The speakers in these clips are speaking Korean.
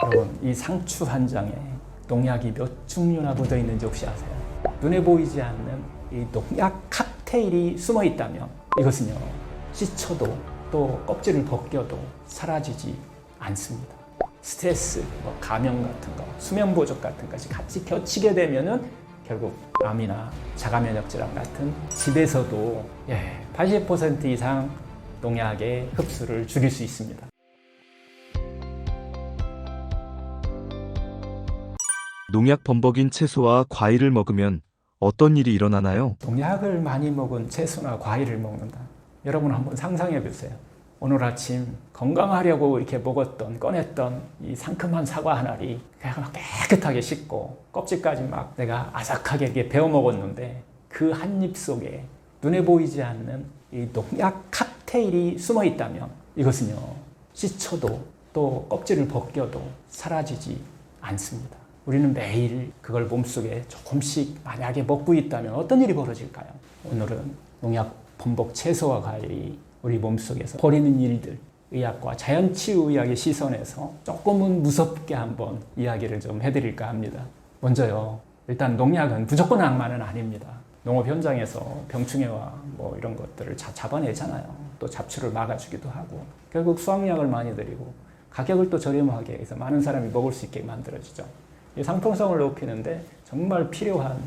여러분, 이 상추 한 장에 농약이 몇 종류나 묻어 있는지 혹시 아세요? 눈에 보이지 않는 이 농약 칵테일이 숨어 있다면 이것은요, 씻어도 또 껍질을 벗겨도 사라지지 않습니다. 스트레스, 감염 같은 거, 수면 부족 같은 것이 같이 겹치게 되면은 결국 암이나 자가면역 질환 같은 집에서도 80% 이상 농약의 흡수를 줄일 수 있습니다. 농약 범벅인 채소와 과일을 먹으면 어떤 일이 일어나나요? 농약을 많이 먹은 채소나 과일을 먹는다. 여러분 한번 상상해 보세요. 오늘 아침 건강하려고 이렇게 먹었던, 꺼냈던 이 상큼한 사과 한 알이 그냥 막 깨끗하게 씻고 껍질까지 막 내가 아삭하게 이렇게 베어 먹었는데 그 한 입 속에 눈에 보이지 않는 이 농약 칵테일이 숨어 있다면 이것은요, 씻어도 또 껍질을 벗겨도 사라지지 않습니다. 우리는 매일 그걸 몸속에 조금씩 만약에 먹고 있다면 어떤 일이 벌어질까요? 오늘은 농약 범벅 채소와 과일이 우리 몸속에서 벌이는 일들, 의학과 자연치유의학의 시선에서 조금은 무섭게 한번 이야기를 좀 해드릴까 합니다. 먼저요, 일단 농약은 무조건 악마는 아닙니다. 농업 현장에서 병충해와 이런 것들을 잡아내잖아요. 또 잡초를 막아주기도 하고 결국 수확량을 많이 드리고 가격을 또 저렴하게 해서 많은 사람이 먹을 수 있게 만들어지죠. 이 상품성을 높이는데 정말 필요한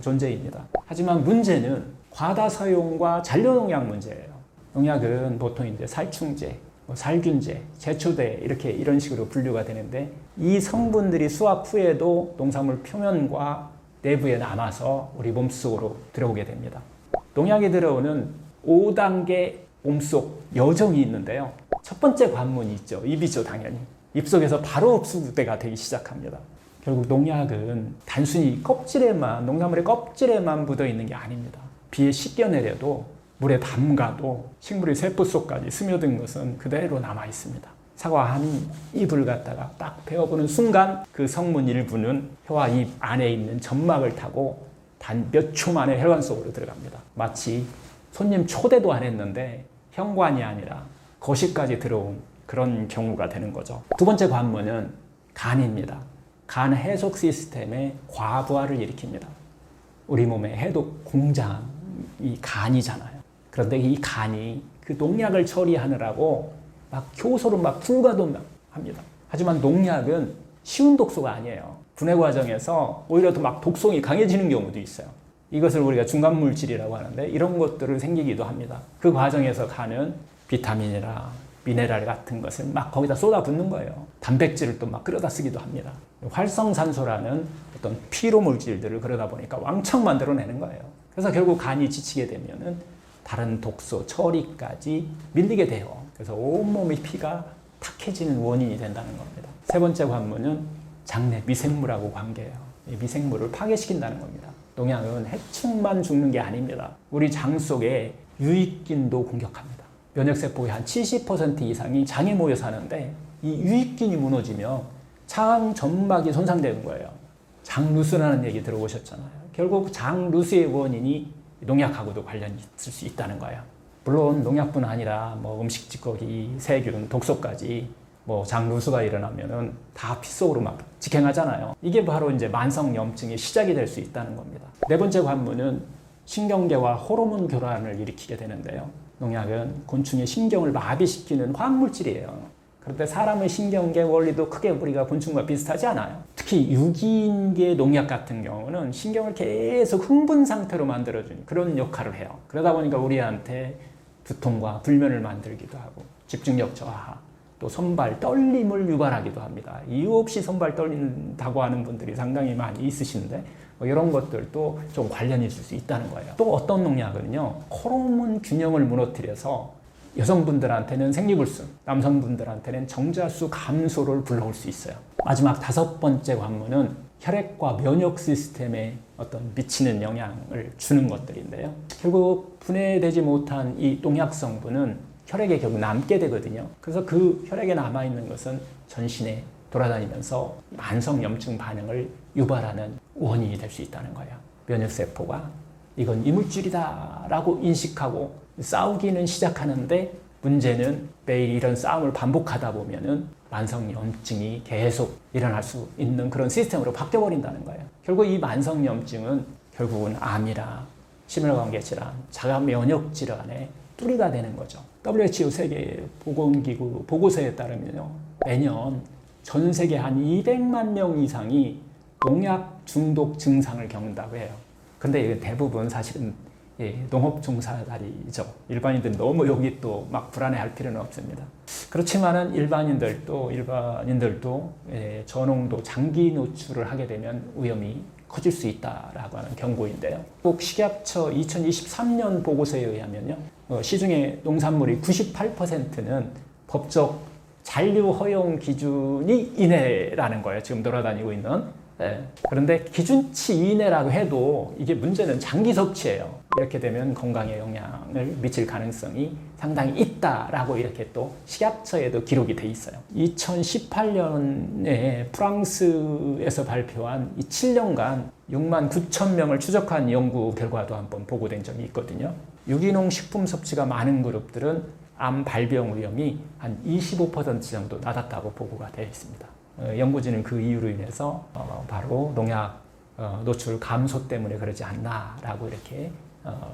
존재입니다. 하지만 문제는 과다 사용과 잔류농약 문제예요. 농약은 보통 이제 살충제, 살균제, 제초제 이런 식으로 분류가 되는데 이 성분들이 수확 후에도 농산물 표면과 내부에 남아서 우리 몸속으로 들어오게 됩니다. 농약이 들어오는 5단계 몸속 여정이 있는데요. 첫 번째 관문이 있죠. 입이죠, 당연히. 입속에서 바로 흡수가 되기 시작합니다. 결국 농약은 단순히 농산물의 껍질에만 묻어 있는 게 아닙니다. 비에 씻겨내려도 물에 담가도 식물의 세포 속까지 스며든 것은 그대로 남아 있습니다. 사과 한 잎을 갖다가 딱 베어보는 순간 그 성분 일부는 혀와 입 안에 있는 점막을 타고 단 몇 초 만에 혈관 속으로 들어갑니다. 마치 손님 초대도 안 했는데 현관이 아니라 거실까지 들어온 그런 경우가 되는 거죠. 두 번째 관문은 간입니다. 간 해독 시스템의 과부하를 일으킵니다. 우리 몸의 해독 공장이 간이잖아요. 그런데 이 간이 그 농약을 처리하느라고 막 효소를 불가동합니다. 하지만 농약은 쉬운 독소가 아니에요. 분해 과정에서 오히려 더 막 독성이 강해지는 경우도 있어요. 이것을 우리가 중간물질이라고 하는데 이런 것들을 생기기도 합니다. 그 과정에서 간은 비타민이나 미네랄 같은 것을 막 거기다 쏟아붓는 거예요. 단백질을 또 막 끌어다 쓰기도 합니다. 활성산소라는 어떤 피로 물질들을 그러다 보니까 왕창 만들어내는 거예요. 그래서 결국 간이 지치게 되면은 다른 독소, 처리까지 밀리게 돼요. 그래서 온몸의 피가 탁해지는 원인이 된다는 겁니다. 세 번째 관문은 장내 미생물하고 관계예요. 이 미생물을 파괴시킨다는 겁니다. 농약은 해충만 죽는 게 아닙니다. 우리 장 속에 유익균도 공격합니다. 면역세포의 한 70% 이상이 장에 모여 사는데 이 유익균이 무너지면 장 점막이 손상되는 거예요. 장루스라는 얘기 들어보셨잖아요. 결국 장루스의 원인이 농약하고도 관련이 있을 수 있다는 거예요. 물론 농약뿐 아니라 음식 찌꺼기, 세균, 독소까지 장루스가 일어나면은 다 피 속으로 막 직행하잖아요. 이게 바로 이제 만성염증의 시작이 될 수 있다는 겁니다. 네 번째 관문은 신경계와 호르몬 교란을 일으키게 되는데요. 농약은 곤충의 신경을 마비시키는 화학물질이에요. 그런데 사람의 신경계 원리도 크게 우리가 곤충과 비슷하지 않아요. 특히 유기인계 농약 같은 경우는 신경을 계속 흥분 상태로 만들어주는 그런 역할을 해요. 그러다 보니까 우리한테 두통과 불면을 만들기도 하고 집중력 저하, 또 손발 떨림을 유발하기도 합니다. 이유 없이 손발 떨린다고 하는 분들이 상당히 많이 있으신데 이런 것들도 좀 관련이 있을 수 있다는 거예요. 또 어떤 농약은요, 호르몬 균형을 무너뜨려서 여성분들한테는 생리불순, 남성분들한테는 정자수 감소를 불러올 수 있어요. 마지막 다섯 번째 관문은 혈액과 면역 시스템에 어떤 미치는 영향을 주는 것들인데요. 결국 분해되지 못한 이 농약 성분은 혈액에 결국 남게 되거든요. 그래서 그 혈액에 남아있는 것은 전신에 돌아다니면서 만성염증 반응을 유발하는 원인이 될 수 있다는 거예요. 면역세포가 이건 이물질이다 라고 인식하고 싸우기는 시작하는데 문제는 매일 이런 싸움을 반복하다 보면은 만성염증이 계속 일어날 수 있는 그런 시스템으로 바뀌어버린다는 거예요. 결국 이 만성염증은 결국은 암이나 심혈관계 질환, 자가 면역 질환의 뚜리가 되는 거죠. WHO 세계보건기구 보고서에 따르면요, 매년 전 세계 한 200만 명 이상이 농약 중독 증상을 겪는다고 해요. 근데 대부분 사실은 농업 종사자리죠. 일반인들 너무 여기 또 막 불안해할 필요는 없습니다. 그렇지만은 일반인들도 저농도 장기 노출을 하게 되면 위험이 커질 수 있다라고 하는 경고인데요. 꼭 식약처 2023년 보고서에 의하면요, 시중의 농산물의 98%는 법적 잔류 허용 기준이 이내라는 거예요. 지금 돌아다니고 있는. 그런데 기준치 이내라고 해도 이게 문제는 장기 섭취예요. 이렇게 되면 건강에 영향을 미칠 가능성이 상당히 있다라고 이렇게 또 식약처에도 기록이 돼 있어요. 2018년에 프랑스에서 발표한 이 7년간 6만 9천 명을 추적한 연구 결과도 한번 보고된 적이 있거든요. 유기농 식품 섭취가 많은 그룹들은 암 발병 위험이 한 25% 정도 낮았다고 보고가 되어 있습니다. 연구진은 그 이유로 인해서 바로 농약 노출 감소 때문에 그러지 않나라고 이렇게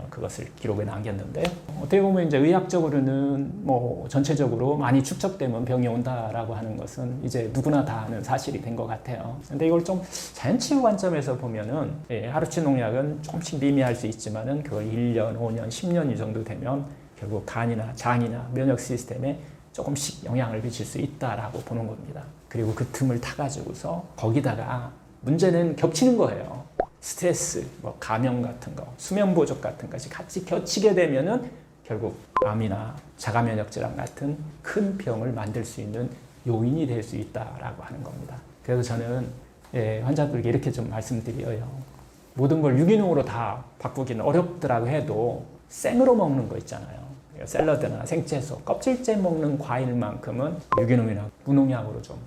그것을 기록에 남겼는데요. 어떻게 보면 이제 의학적으로는 뭐 전체적으로 많이 축적되면 병이 온다라고 하는 것은 이제 누구나 다 아는 사실이 된 것 같아요. 근데 이걸 좀 자연치유 관점에서 보면은 하루치 농약은 조금씩 미미할 수 있지만은 그걸 1년, 5년, 10년 이 정도 되면 결국 간이나 장이나 면역 시스템에 조금씩 영향을 미칠 수 있다라고 보는 겁니다. 그리고 그 틈을 타가지고서 거기다가 문제는 겹치는 거예요. 스트레스, 뭐 감염 같은 거, 수면 부족 같은 것이 같이 겹치게 되면은 결국 암이나 자가 면역 질환 같은 큰 병을 만들 수 있는 요인이 될 수 있다라고 하는 겁니다. 그래서 저는 환자들에게 이렇게 좀 말씀드려요. 모든 걸 유기농으로 다 바꾸기는 어렵더라고 해도 생으로 먹는 거 있잖아요. 샐러드나 생채소, 껍질째 먹는 과일만큼은 유기농이나 무농약으로 좀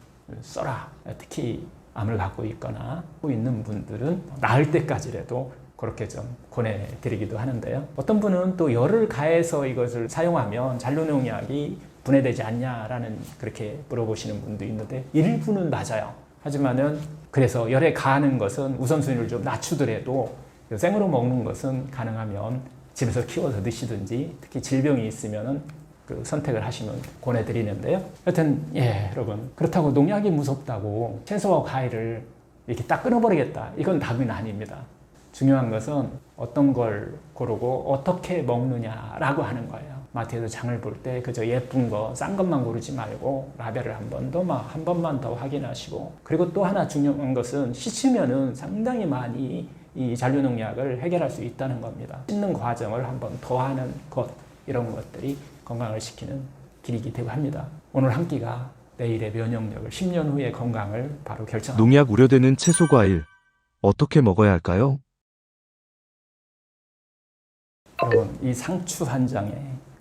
써라. 특히 암을 갖고 있거나 갖고 있는 분들은 나을 때까지라도 그렇게 좀 권해드리기도 하는데요. 어떤 분은 또 열을 가해서 이것을 사용하면 잔류농약이 분해되지 않냐라는 그렇게 물어보시는 분도 있는데 일부는 맞아요. 하지만은 그래서 열에 가하는 것은 우선순위를 좀 낮추더라도 생으로 먹는 것은 가능하면 집에서 키워서 드시든지 특히 질병이 있으면은 그 선택을 하시면 권해드리는데요. 여튼 여러분, 그렇다고 농약이 무섭다고 채소와 과일을 이렇게 딱 끊어버리겠다, 이건 답은 아닙니다. 중요한 것은 어떤 걸 고르고 어떻게 먹느냐라고 하는 거예요. 마트에서 장을 볼 때 그저 예쁜 거, 싼 것만 고르지 말고 라벨을 한 번만 더 확인하시고, 그리고 또 하나 중요한 것은 씻으면은 상당히 많이 이 잔류농약을 해결할 수 있다는 겁니다. 씻는 과정을 한 번 더 하는 것, 이런 것들이 건강을 지키는 길이기 되고 합니다. 오늘 한 끼가 내일의 면역력을, 10년 후의 건강을 바로 결정합니다. 농약 우려되는 채소 과일 어떻게 먹어야 할까요? 여러분, 이 상추 한 장에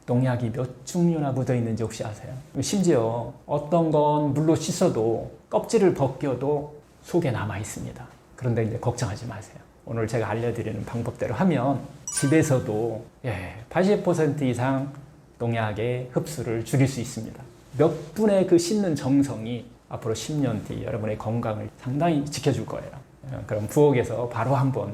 농약이 몇 종류나 묻어 있는지 혹시 아세요? 심지어 어떤 건 물로 씻어도 껍질을 벗겨도 속에 남아 있습니다. 그런데 이제 걱정하지 마세요. 오늘 제가 알려드리는 방법대로 하면 집에서도 80% 이상 농약의 흡수를 줄일 수 있습니다. 몇 분의 그 씻는 정성이 앞으로 10년 뒤 여러분의 건강을 상당히 지켜줄 거예요. 그럼 부엌에서 바로 한번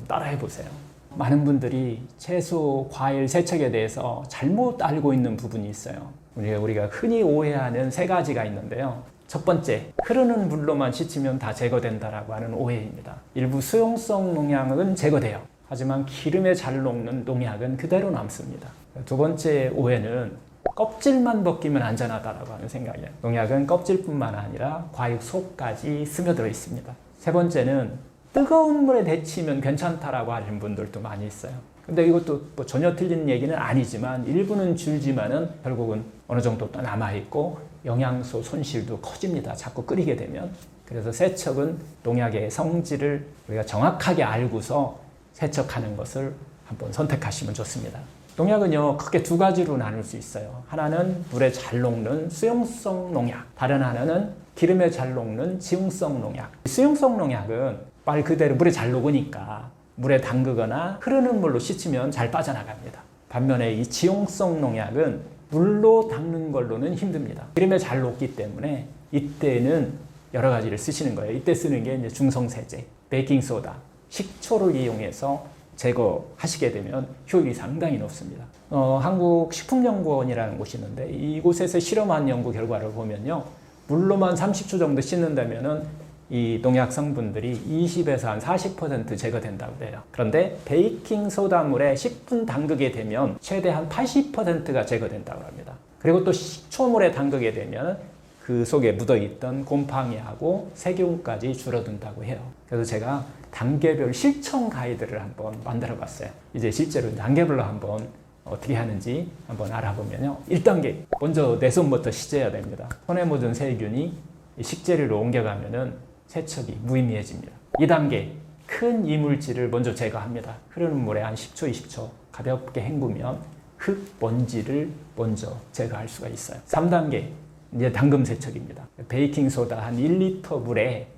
따라해 보세요. 많은 분들이 채소, 과일, 세척에 대해서 잘못 알고 있는 부분이 있어요. 우리가 흔히 오해하는 세 가지가 있는데요. 첫 번째, 흐르는 물로만 씻으면 다 제거된다라고 하는 오해입니다. 일부 수용성 농약은 제거돼요. 하지만 기름에 잘 녹는 농약은 그대로 남습니다. 두 번째 오해는 껍질만 벗기면 안전하다라고 하는 생각이에요. 농약은 껍질뿐만 아니라 과육 속까지 스며들어 있습니다. 세 번째는 뜨거운 물에 데치면 괜찮다라고 하는 분들도 많이 있어요. 근데 이것도 뭐 전혀 틀린 얘기는 아니지만 일부는 줄지만은 결국은 어느 정도 또 남아있고 영양소 손실도 커집니다. 자꾸 끓이게 되면. 그래서 세척은 농약의 성질을 우리가 정확하게 알고서 세척하는 것을 한번 선택하시면 좋습니다. 농약은요, 크게 두 가지로 나눌 수 있어요. 하나는 물에 잘 녹는 수용성 농약, 다른 하나는 기름에 잘 녹는 지용성 농약. 수용성 농약은 말 그대로 물에 잘 녹으니까 물에 담그거나 흐르는 물로 씻으면 잘 빠져나갑니다. 반면에 이 지용성 농약은 물로 닦는 걸로는 힘듭니다. 기름에 잘 녹기 때문에 이때는 여러 가지를 쓰시는 거예요. 이때 쓰는 게 이제 중성세제, 베이킹소다, 식초를 이용해서 제거하시게 되면 효율이 상당히 높습니다. 한국식품연구원이라는 곳이 있는데 이곳에서 실험한 연구 결과를 보면요. 물로만 30초 정도 씻는다면은 이 농약 성분들이 20에서 한 40% 제거된다고 해요. 그런데 베이킹소다물에 10분 담그게 되면 최대한 80%가 제거된다고 합니다. 그리고 또 식초물에 담그게 되면 그 속에 묻어있던 곰팡이하고 세균까지 줄어든다고 해요. 그래서 제가 단계별 실천 가이드를 한번 만들어 봤어요. 이제 실제로 단계별로 한번 어떻게 하는지 한번 알아보면요. 1단계, 먼저 내 손부터 씻어야 됩니다. 손에 묻은 세균이 식재료로 옮겨가면은 세척이 무의미해집니다. 2단계, 큰 이물질을 먼저 제거합니다. 흐르는 물에 한 10초, 20초 가볍게 헹구면 흙, 먼지를 먼저 제거할 수가 있어요. 3단계, 이제 담금 세척입니다. 베이킹소다 한 1리터 물에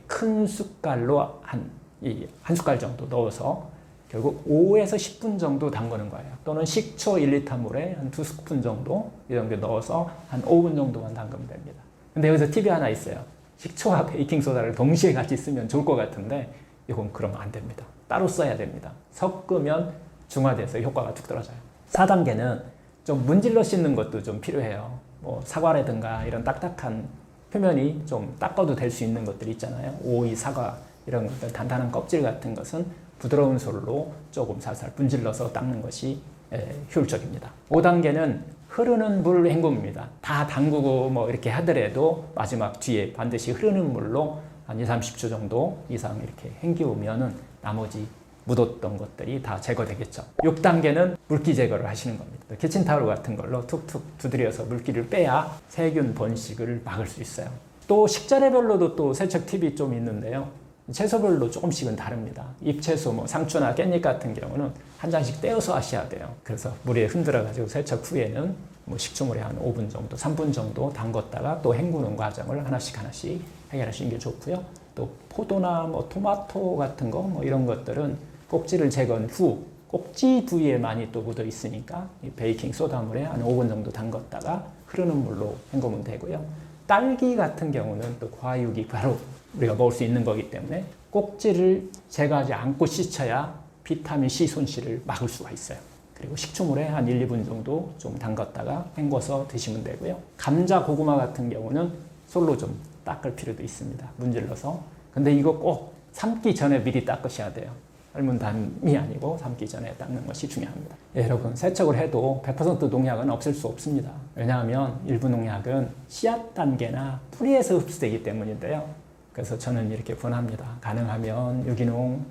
큰 숟갈로 한 숟갈 정도 넣어서 결국 5에서 10분 정도 담그는 거예요. 또는 식초 1리터 물에 한 2스푼 정도 이 정도 넣어서 한 5분 정도만 담그면 됩니다. 근데 여기서 팁이 하나 있어요. 식초와 베이킹소다를 동시에 같이 쓰면 좋을 것 같은데 이건 그러면 안 됩니다. 따로 써야 됩니다. 섞으면 중화돼서 효과가 뚝 떨어져요. 4단계는 좀 문질러 씻는 것도 좀 필요해요. 뭐 사과라든가 이런 딱딱한 표면이 좀 닦아도 될 수 있는 것들이 있잖아요. 오이, 사과 이런 것들 단단한 껍질 같은 것은 부드러운 솔로 조금 살살 문질러서 닦는 것이 효율적입니다. 5단계는 흐르는 물 헹굼입니다. 다 담그고 뭐 이렇게 하더라도 마지막 뒤에 반드시 흐르는 물로 한 2, 30초 정도 이상 이렇게 헹기우면은 나머지 묻었던 것들이 다 제거되겠죠. 6단계는 물기 제거를 하시는 겁니다. 키친타올 같은 걸로 툭툭 두드려서 물기를 빼야 세균 번식을 막을 수 있어요. 또 식재료별로도 또 세척 팁이 좀 있는데요. 채소별로 조금씩은 다릅니다. 잎채소, 뭐 상추나 깻잎 같은 경우는 한 장씩 떼어서 하셔야 돼요. 그래서 물에 흔들어가지고 세척 후에는 뭐 식초물에 한 5분 정도, 3분 정도 담궜다가 또 헹구는 과정을 하나씩 해결하시는 게 좋고요. 또 포도나 뭐 토마토 같은 거, 뭐 이런 것들은 꼭지를 제거한 후 꼭지 부위에 많이 또 묻어 있으니까 이 베이킹 소다물에 한 5분 정도 담궜다가 흐르는 물로 헹구면 되고요. 딸기 같은 경우는 또 과육이 바로 우리가 먹을 수 있는 거기 때문에 꼭지를 제거하지 않고 씻어야 비타민 C 손실을 막을 수가 있어요. 그리고 식초물에 한 1, 2분 정도 좀 담갔다가 헹궈서 드시면 되고요. 감자, 고구마 같은 경우는 솔로 좀 닦을 필요도 있습니다. 문질러서. 근데 이거 꼭 삶기 전에 미리 닦으셔야 돼요. 삶은 담이 아니고 삶기 전에 닦는 것이 중요합니다. 여러분, 세척을 해도 100% 농약은 없앨 수 없습니다. 왜냐하면 일부 농약은 씨앗 단계나 뿌리에서 흡수되기 때문인데요. 그래서 저는 이렇게 권합니다. 가능하면 유기농,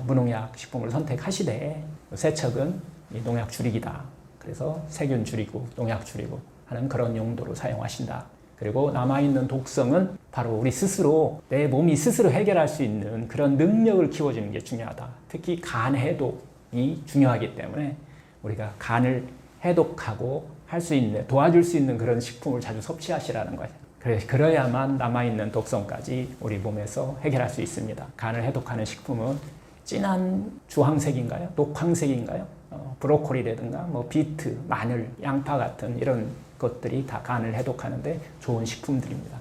무농약 식품을 선택하시되 세척은 이 농약 줄이기다. 그래서 세균 줄이고 농약 줄이고 하는 그런 용도로 사용하신다. 그리고 남아있는 독성은 바로 우리 스스로 내 몸이 스스로 해결할 수 있는 그런 능력을 키워주는 게 중요하다. 특히 간 해독이 중요하기 때문에 우리가 간을 해독하고 할 수 있는, 도와줄 수 있는 그런 식품을 자주 섭취하시라는 거예요. 그래야만 남아있는 독성까지 우리 몸에서 해결할 수 있습니다. 간을 해독하는 식품은 진한 주황색인가요? 녹황색인가요? 브로콜리라든가 뭐 비트, 마늘, 양파 같은 이런 것들이 다 간을 해독하는데 좋은 식품들입니다.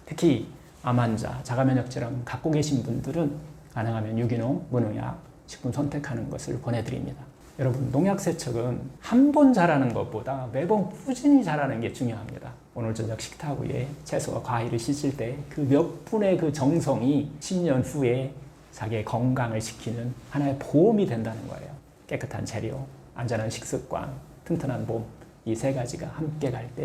특히 암 환자, 자가면역질환 갖고 계신 분들은 가능하면 유기농, 무농약 식품 선택하는 것을 권해드립니다. 여러분, 농약 세척은 한 번 잘하는 것보다 매번 꾸준히 잘하는 게 중요합니다. 오늘 저녁 식탁 위에 채소와 과일을 씻을 때 그 몇 분의 그 정성이 10년 후에 자기의 건강을 지키는 하나의 보험이 된다는 거예요. 깨끗한 재료, 안전한 식습관, 튼튼한 몸, 이 세 가지가 함께 갈 때